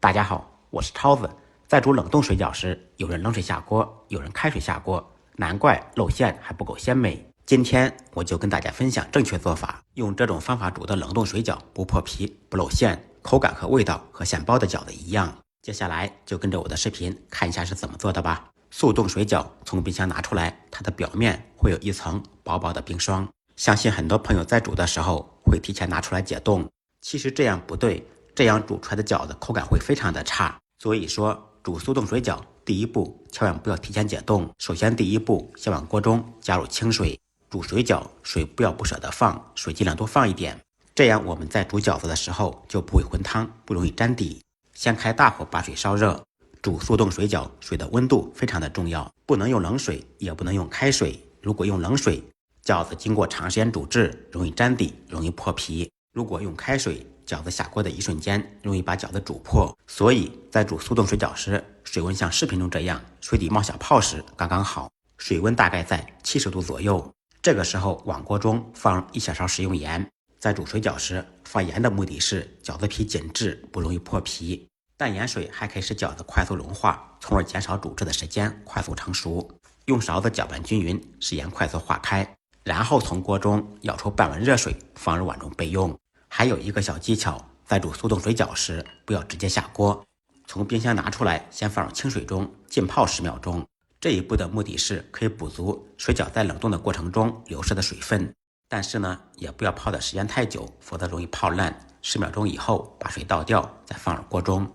大家好，我是超子。在煮冷冻水饺时，有人冷水下锅，有人开水下锅，难怪露馅还不够鲜美。今天我就跟大家分享正确做法，用这种方法煮的冷冻水饺不破皮、不露馅，口感和味道和现包的饺子一样。接下来就跟着我的视频看一下是怎么做的吧。速冻水饺从冰箱拿出来，它的表面会有一层薄薄的冰霜，相信很多朋友在煮的时候会提前拿出来解冻，其实这样不对。这样煮出来的饺子口感会非常的差，所以说煮速冻水饺第一步千万不要提前解冻。首先第一步，先往锅中加入清水，煮水饺水不要不舍得放，水尽量多放一点，这样我们在煮饺子的时候就不会混汤，不容易粘底。先开大火把水烧热，煮速冻水饺水的温度非常的重要，不能用冷水，也不能用开水。如果用冷水，饺子经过长时间煮制容易粘底，容易破皮；如果用开水，饺子下锅的一瞬间容易把饺子煮破，所以在煮速冻水饺时，水温像视频中这样，水底冒小泡时刚刚好，水温大概在70度左右。这个时候往锅中放1小勺食用盐。在煮水饺时放盐的目的是饺子皮紧致，不容易破皮。淡盐水还可以使饺子快速融化，从而减少煮制的时间，快速成熟。用勺子搅拌均匀，使盐快速化开，然后从锅中舀出半碗热水，放入碗中备用。还有一个小技巧，在煮速冻水饺时不要直接下锅，从冰箱拿出来先放入清水中浸泡10秒钟。这一步的目的是可以补足水饺在冷冻的过程中流失的水分，但是呢也不要泡的时间太久，否则容易泡烂。10秒钟以后把水倒掉，再放入锅中。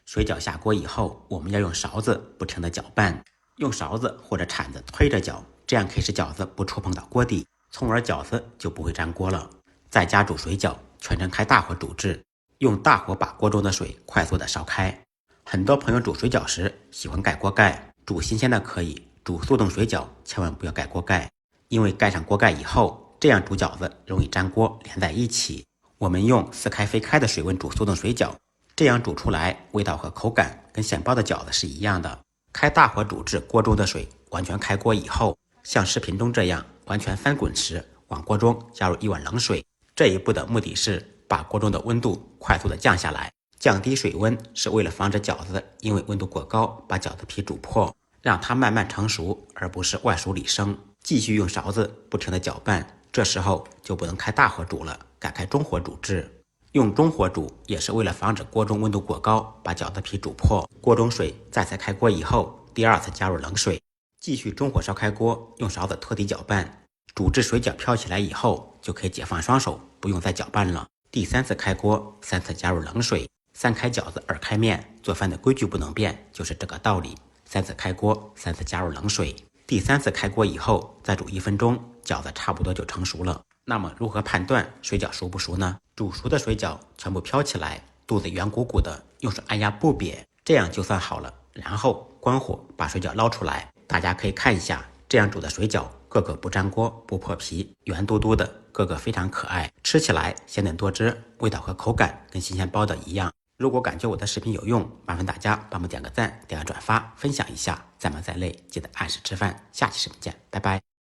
水饺下锅以后，我们要用勺子不停地搅拌，用勺子或者铲子推着搅，这样可以使饺子不触碰到锅底，从而饺子就不会粘锅了。在家煮水饺，全程开大火煮制，用大火把锅中的水快速的烧开。很多朋友煮水饺时喜欢盖锅盖，煮新鲜的可以，煮速冻水饺千万不要盖锅盖，因为盖上锅盖以后，这样煮饺子容易粘锅连在一起。我们用似开非开的水温煮速冻水饺，这样煮出来味道和口感跟现包的饺子是一样的。开大火煮至锅中的水完全开锅以后，像视频中这样完全翻滚时，往锅中加入1碗冷水。这一步的目的是把锅中的温度快速的降下来，降低水温是为了防止饺子因为温度过高把饺子皮煮破，让它慢慢成熟，而不是外熟里生。继续用勺子不停的搅拌，这时候就不能开大火煮了，改开中火煮制。用中火煮也是为了防止锅中温度过高把饺子皮煮破。锅中水再次开锅以后，第2次加入冷水，继续中火烧开锅，用勺子托底搅拌。煮至水饺飘起来以后，就可以解放双手，不用再搅拌了。第3次开锅，3次加入冷水。3开饺子2开面，做饭的规矩不能变，就是这个道理。3次开锅，3次加入冷水。第3次开锅以后，再煮1分钟，饺子差不多就成熟了。那么如何判断水饺熟不熟呢？煮熟的水饺全部飘起来，肚子圆鼓鼓的，用手按压不瘪，这样就算好了。然后关火把水饺捞出来，大家可以看一下，这样煮的水饺个个不粘锅，不破皮，圆嘟嘟的，个个非常可爱，吃起来鲜嫩多汁，味道和口感跟新鲜包的一样。如果感觉我的视频有用，麻烦大家帮忙点个赞，点个转发，分享一下。再忙再累，记得按时吃饭。下期视频见，拜拜。